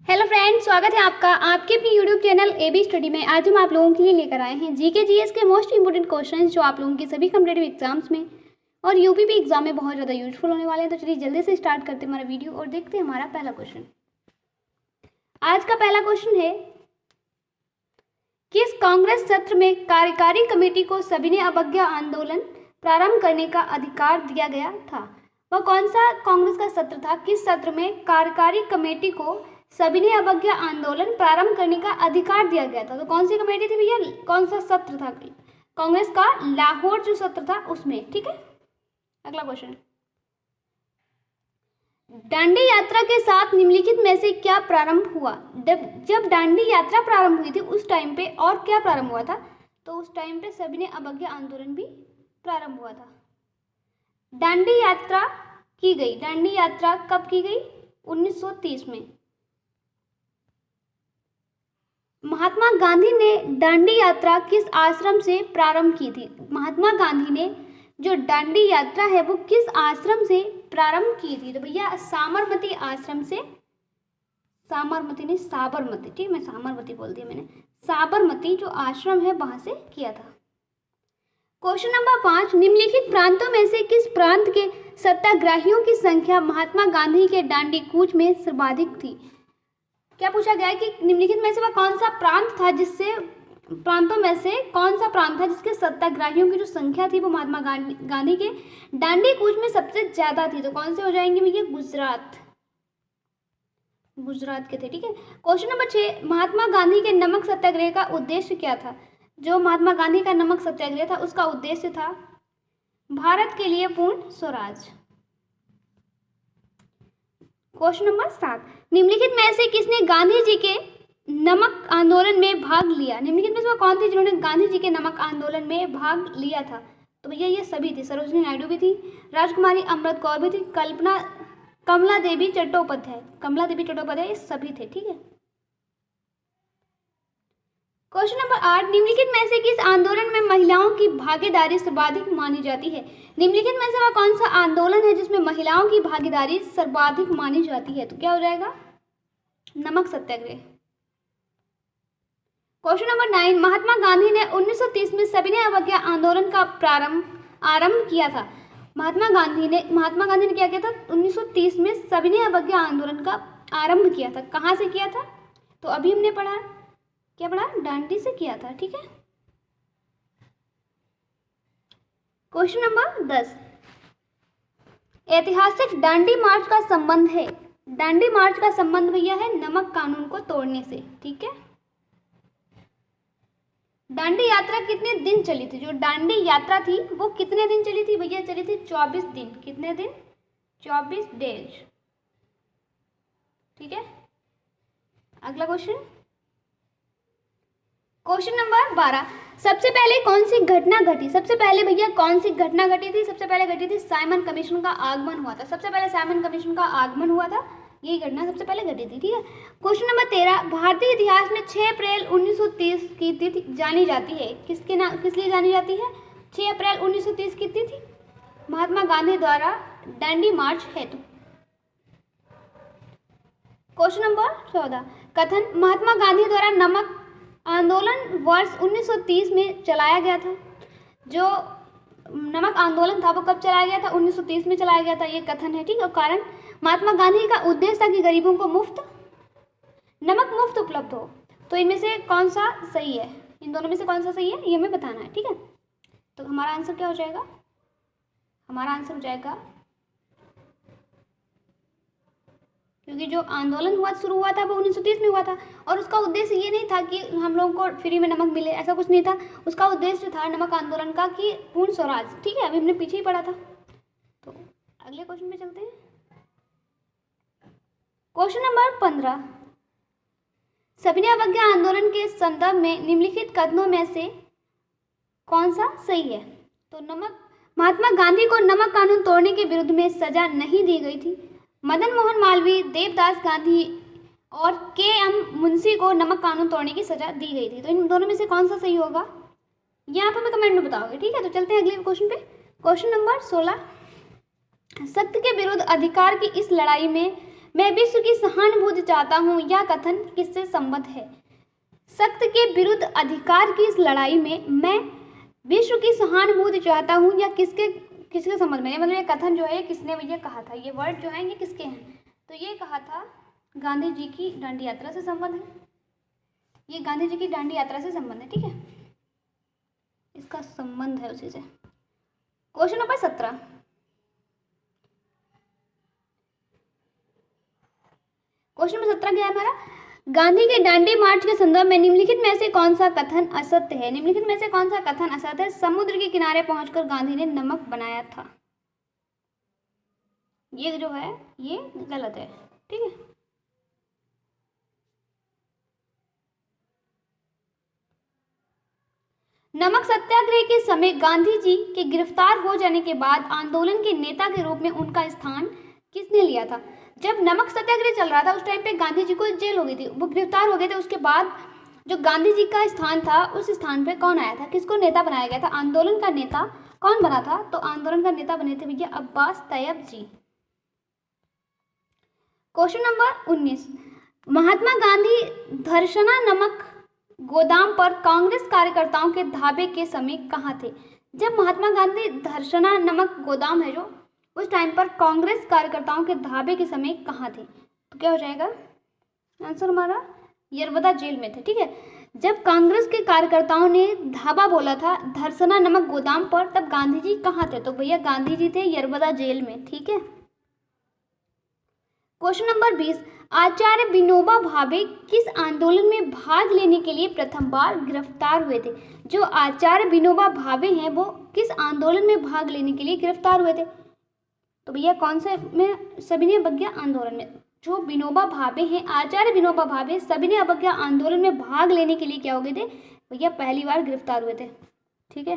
Hello friends, स्वागत है आपका आपके अपनी यूट्यूब चैनल एबी स्टडी में। आज हम आप लोगों के लिए लेकर आए हैं जीके जीएस के मोस्ट इंपोर्टेंट क्वेश्चंस जो आप लोगों के सभी कॉम्पिटिटिव एग्जाम्स में और यूपीपी एग्जाम में बहुत ज़्यादा यूजफुल होने वाले हैं। तो चलिए जल्दी से स्टार्ट करते हैं हमारा वीडियो और देखते हैं हमारा पहला क्वेश्चन। आज का पहला क्वेश्चन है, किस कांग्रेस सत्र में कार्यकारी कमेटी को सविनय अवज्ञा आंदोलन प्रारंभ करने का अधिकार दिया गया था? वह कौन सा कांग्रेस का सत्र था? किस सत्र में कार्यकारी कमेटी को सविनय अवज्ञा आंदोलन प्रारंभ करने का अधिकार दिया गया था? तो कौन सी कमेटी थी भैया, कौन सा सत्र था कांग्रेस का? लाहौर जो सत्र था उसमें। ठीक है, अगला क्वेश्चन, दांडी यात्रा के साथ निम्नलिखित में से क्या प्रारंभ हुआ? जब दांडी यात्रा प्रारंभ हुई थी उस टाइम पे और क्या प्रारंभ हुआ था? तो उस टाइम पे सविनय अवज्ञा आंदोलन भी प्रारंभ हुआ था। दांडी यात्रा की गई, दांडी यात्रा कब की गई? 1930 में। महात्मा गांधी ने दांडी यात्रा किस आश्रम से प्रारंभ की थी? महात्मा गांधी ने जो दांडी यात्रा है वो किस आश्रम से प्रारंभ की थी? तो भैया साबरमती आश्रम से, साबरमती नहीं साबरमती, ठीक, मैं साबरमती बोल दिया मैंने, साबरमती जो आश्रम है वहां से किया था। क्वेश्चन नंबर 5, निम्नलिखित प्रांतों में से किस प्रांत के सत्याग्रहियों की संख्या महात्मा गांधी के दांडी कूच में सर्वाधिक थी? क्या पूछा गया है कि निम्नलिखित में से वह कौन सा प्रांत था जिससे, प्रांतों में से कौन सा प्रांत था जिसके सत्याग्रहियों की जो संख्या थी वो महात्मा गांधी के दांडी कूच में सबसे ज्यादा थी? तो कौन से हो जाएंगे भैया? गुजरात, गुजरात के थे। ठीक है, क्वेश्चन नंबर 6, महात्मा गांधी के नमक सत्याग्रह का उद्देश्य क्या था? जो महात्मा गांधी का नमक सत्याग्रह था उसका उद्देश्य था भारत के लिए पूर्ण स्वराज। क्वेश्चन नंबर 7, निम्नलिखित में से किसने गांधी जी के नमक आंदोलन में भाग लिया? निम्नलिखित में से वो कौन थे जिन्होंने गांधी जी के नमक आंदोलन में भाग लिया था? तो भैया ये सभी थी, सरोजिनी नायडू भी थी, राजकुमारी अमृत कौर भी थी, कमला देवी चट्टोपाध्याय, ये सभी थे। ठीक है, क्वेश्चन नंबर 8, निम्नलिखित में से किस आंदोलन में महिलाओं की भागीदारी सर्वाधिक मानी जाती है? निम्नलिखित में से वह कौन सा आंदोलन है जिसमें महिलाओं की भागीदारी सर्वाधिक मानी जाती है? तो क्या हो जाएगा? नमक सत्याग्रह। क्वेश्चन नंबर 9, महात्मा गांधी ने 1930 में सविनय अवज्ञा आंदोलन का आरंभ किया था। महात्मा गांधी ने क्या किया था? 1930 में सविनय अवज्ञा आंदोलन का आरंभ किया था। कहाँ से किया था? तो अभी हमने पढ़ा, क्या पढ़ा? दांडी से किया था। ठीक है, क्वेश्चन नंबर 10, ऐतिहासिक दांडी मार्च का संबंध है? दांडी मार्च का संबंध भैया है नमक कानून को तोड़ने से। ठीक है, दांडी यात्रा कितने दिन चली थी? जो दांडी यात्रा थी वो कितने दिन चली थी भैया? चली थी 24 दिन। कितने दिन? 24 डेज। ठीक है, अगला क्वेश्चन, क्वेश्चन नंबर 12, सबसे पहले कौन सी घटना घटी? सबसे पहले भैया कौन सी घटना घटी थी? सबसे पहले घटी थी साइमन कमीशन का आगमन हुआ था। सबसे पहले साइमन कमीशन का आगमन हुआ था, यही घटना सबसे पहले घटी थी। ठीक है, क्वेश्चन नंबर 13, भारतीय इतिहास में 6 अप्रैल 1930 की तिथि जानी जाती है, किस लिए जानी जाती है? 6 अप्रैल 1930 की तिथि महात्मा गांधी द्वारा दांडी मार्च हेतु। क्वेश्चन नंबर 14, कथन, महात्मा गांधी द्वारा नमक आंदोलन वर्ष 1930 में चलाया गया था। जो नमक आंदोलन था वो कब चलाया गया था? 1930 में चलाया गया था, ये कथन है। ठीक है, कारण महात्मा गांधी का उद्देश्य था कि गरीबों को नमक मुफ्त उपलब्ध हो। तो इनमें से कौन सा सही है? इन दोनों में से कौन सा सही है ये हमें बताना है। ठीक है, तो हमारा आंसर क्या हो जाएगा? हमारा आंसर हो जाएगा, क्योंकि जो आंदोलन शुरू हुआ था वो 1930 में हुआ था और उसका उद्देश्य ये नहीं था कि हम लोगों को फ्री में नमक मिले, ऐसा कुछ नहीं था। उसका उद्देश्य था नमक आंदोलन का कि पूर्ण स्वराज। ठीक है, अभी हमने पीछे ही पढ़ा था। तो अगले क्वेश्चन पे चलते हैं, क्वेश्चन नंबर 15, सविनय अवज्ञा आंदोलन के संदर्भ में निम्नलिखित कथनों में से कौन सा सही है? तो महात्मा गांधी को नमक कानून तोड़ने के विरुद्ध में सजा नहीं दी गई थी। मदन मोहन मालवीय, देवदास गांधी और के.एम. मुंशी को नमक कानून तोड़ने की सजा दी गई थी। तो इन दोनों में से कौन सा सही होगा ये आप हमें कमेंट में बताओगे। ठीक है, तो चलते हैं अगले क्वेश्चन पे। क्वेश्चन नंबर 16, सत्य के विरुद्ध अधिकार की इस लड़ाई में मैं विश्व की सहानुभूति चाहता हूँ, यह कथन किससे संबद्ध है? सत्य के विरुद्ध अधिकार की इस लड़ाई में मैं विश्व की सहानुभूति चाहता हूँ, या किसके किसके संबंध में? मतलब ये कथन जो है किसने भैया कहा था? ये वर्ड जो है ये किसके हैं? तो ये कहा था गांधी जी की दांडी यात्रा से संबंध है। ये गांधी जी की दांडी यात्रा से संबंध है, ठीक है, इसका संबंध है उसी से। Question number 17। क्वेश्चन नंबर 17 क्या है हमारा? गांधी के दांडी मार्च के संदर्भ में निम्नलिखित में से कौन सा कथन असत्य है? निम्नलिखित में से कौन सा कथन असत्य है? समुद्र के किनारे पहुंचकर गांधी ने नमक बनाया था, ये जो है ये गलत है, ठीक है। नमक सत्याग्रह के समय गांधी जी के गिरफ्तार हो जाने के बाद आंदोलन के नेता के रूप में उनका स्थान किसने लिया था? जब नमक सत्याग्रह चल रहा था उस टाइम पे गांधी जी को जेल हो गई थी, वो गिरफ्तार हो गए थे। उसके बाद जो गांधी जी का स्थान था उस स्थान पे कौन आया था? किसको नेता बनाया गया था? आंदोलन का नेता कौन बना था? तो आंदोलन का नेता बने थे भैया अब्बास तैयब जी। Question number 19। महात्मा गांधी धरसना नमक गोदाम पर कांग्रेस कार्यकर्ताओं के धाबे के समय कहाँ थे? जब महात्मा गांधी धरसना नमक गोदाम है जो उस टाइम पर कांग्रेस कार्यकर्ताओं के धाबे के समय कहाँ थे? तो क्या हो जाएगा आंसर हमारा? यरवदा जेल में थे, ठीक है। जब कांग्रेस के कार्यकर्ताओं ने धाबा बोला था धरसना नमक गोदाम पर, तब गांधी जी कहाँ थे? तो भैया गांधी जी थे यरवदा जेल में, ठीक है। Question number 20। आचार्य विनोबा भावे किस आंदोलन में भाग लेने के लिए प्रथम बार गिरफ्तार हुए थे? जो आचार्य विनोबा भावे हैं वो किस आंदोलन में भाग लेने के लिए गिरफ्तार हुए थे? तो भैया कौन से में? सविनय अवज्ञा आंदोलन में। जो विनोबा भावे हैं, आचार्य विनोबा भावे सविनय अवज्ञा आंदोलन में भाग लेने के लिए क्या हो गए थे? भैया पहली बार गिरफ्तार हुए थे, ठीक है।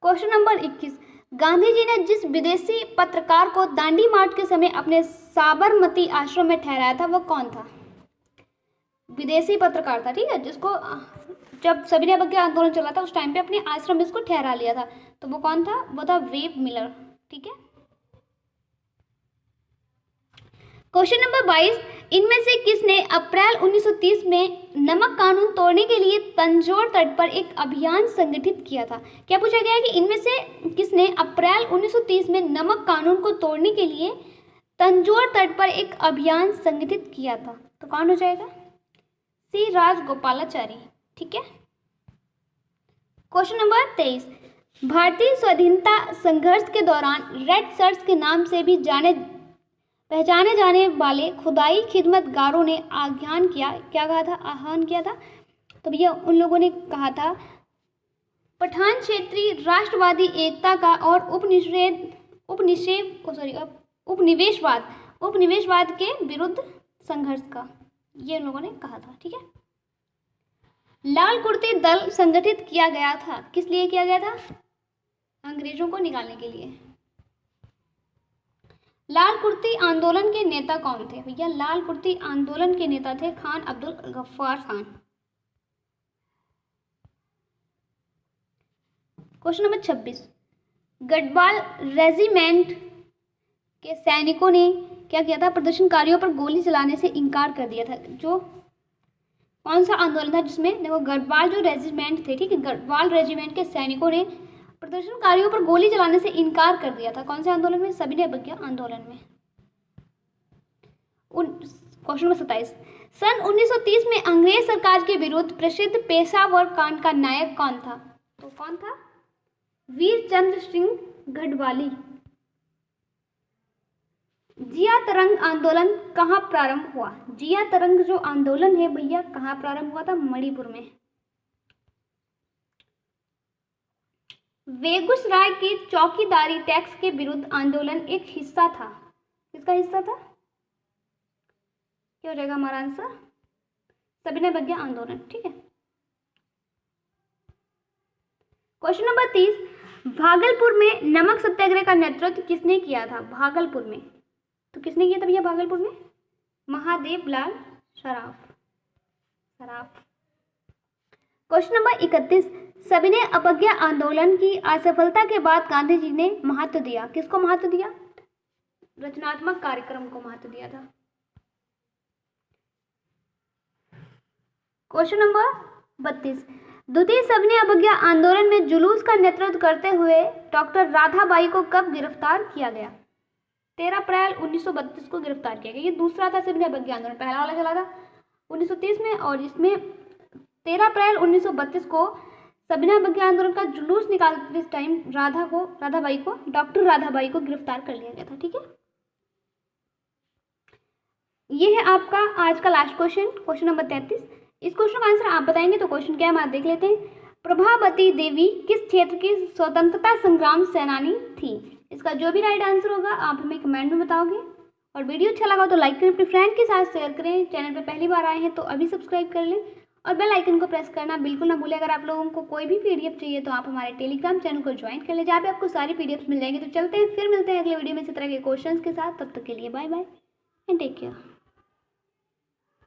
Question number 21। गांधी जी ने जिस विदेशी पत्रकार को दांडी मार्च के समय अपने साबरमती आश्रम में ठहराया था वो कौन था? विदेशी पत्रकार था, ठीक है, जिसको जब सविनय अवज्ञा आंदोलन चला था उस टाइम पे अपने आश्रम में इसको ठहरा लिया था। तो वो कौन था? वो था वेब मिलर, ठीक है। Question number 22। इनमें से किसने अप्रैल 1930 में नमक कानून तोड़ने के लिए तंजौर तट पर एक अभियान संगठित किया था? क्या पूछा गया है कि इनमें से किसने अप्रैल 1930 में नमक कानून को तोड़ने के लिए तंजौर तट पर एक अभियान संगठित किया था? तो कौन हो जाएगा? सी राजगोपालाचारी, ठीक है। Question number 23। भारतीय स्वाधीनता संघर्ष के दौरान रेड शर्ट्स के नाम से भी पहचाने जाने वाले खुदाई खिदमतगारों ने आह्वान किया, क्या कहा था? आह्वान किया था। तो भैया उन लोगों ने कहा था पठान क्षेत्रीय राष्ट्रवादी एकता का और उपनिवेशवाद के विरुद्ध संघर्ष का, ये उन लोगों ने कहा था, ठीक है। लाल कुर्ते दल संगठित किया गया था, किस लिए किया गया था? अंग्रेजों को निकालने के लिए। लाल कुर्ती आंदोलन के नेता कौन थे? भैया लाल कुर्ती आंदोलन के नेता थे Khan Abdul Ghaffar Khan. Question number 26। Garhwal regiment के सैनिकों ने क्या किया था? प्रदर्शनकारियों पर गोली चलाने से इनकार कर दिया था। जो कौन सा आंदोलन था जिसमें देखो गढ़वाल जो रेजिमेंट थे, ठीक है, गढ़वाल रेजिमेंट के सैनिकों ने प्रदर्शनकारियों पर गोली चलाने से इनकार कर दिया था? कौन से आंदोलन में? सविनय अवज्ञा आंदोलन में। Question number 27। सन 1930 में अंग्रेज सरकार के विरुद्ध प्रसिद्ध पेशावर कांड का नायक कौन था? तो कौन था? वीर चंद्र सिंह गढ़वाली। जिया तरंग आंदोलन कहाँ प्रारंभ हुआ? जिया तरंग जो आंदोलन है भैया कहाँ प्रारंभ हुआ था? मणिपुर में। बेगूसराय के चौकीदारी टैक्स के विरुद्ध आंदोलन एक हिस्सा था, किसका हिस्सा था? क्या हो जाएगा हमारा आंसर? सविनय अवज्ञा आंदोलन, ठीक है। Question number 30। भागलपुर में नमक सत्याग्रह का नेतृत्व किसने किया था? भागलपुर में तो किसने किया था भैया? भागलपुर में महादेव लाल सराफ। Question number 31। सविनय अवज्ञा आंदोलन की असफलता के बाद गांधी जी ने महत्व दिया, किसको महत्व दिया? रचनात्मक कार्यक्रम को महत्व दिया था। क्वेश्चन नंबर 32, द्वितीय सविनय अवज्ञा आंदोलन में जुलूस का नेतृत्व करते हुए डॉक्टर राधाबाई को कब गिरफ्तार किया गया? 13 अप्रैल 1932 को गिरफ्तार किया गया। ये दूसरा था सविनय अवज्ञा आंदोलन, पहला वाला चला था 1930 में, और इसमें 13 अप्रैल 1932 को सविनय अवज्ञा आंदोलन का जुलूस निकालते इस टाइम डॉक्टर राधाबाई को गिरफ्तार कर लिया गया था। ठीक है, ये है आपका आज का लास्ट क्वेश्चन, क्वेश्चन नंबर 33। इस क्वेश्चन का आंसर आप बताएंगे तो क्वेश्चन क्या है आप देख लेते हैं। प्रभावती देवी किस क्षेत्र की स्वतंत्रता संग्राम सेनानी थी? इसका जो भी राइट आंसर होगा आप हमें कमेंट में बताओगे। और वीडियो अच्छा लगा तो लाइक करें, अपने फ्रेंड के साथ शेयर करें। चैनल पर पहली बार आए हैं तो अभी सब्सक्राइब कर लें और बेल आइकन को प्रेस करना बिल्कुल ना भूलें। अगर आप लोगों को कोई भी पीडीएफ चाहिए तो आप हमारे टेलीग्राम चैनल को ज्वाइन कर लें, जहाँ पे आपको सारी पीडीएफ मिल जाएंगी। तो चलते हैं, फिर मिलते हैं अगले वीडियो में इसी तरह के क्वेश्चंस के साथ। तब तक के लिए bye bye and take care.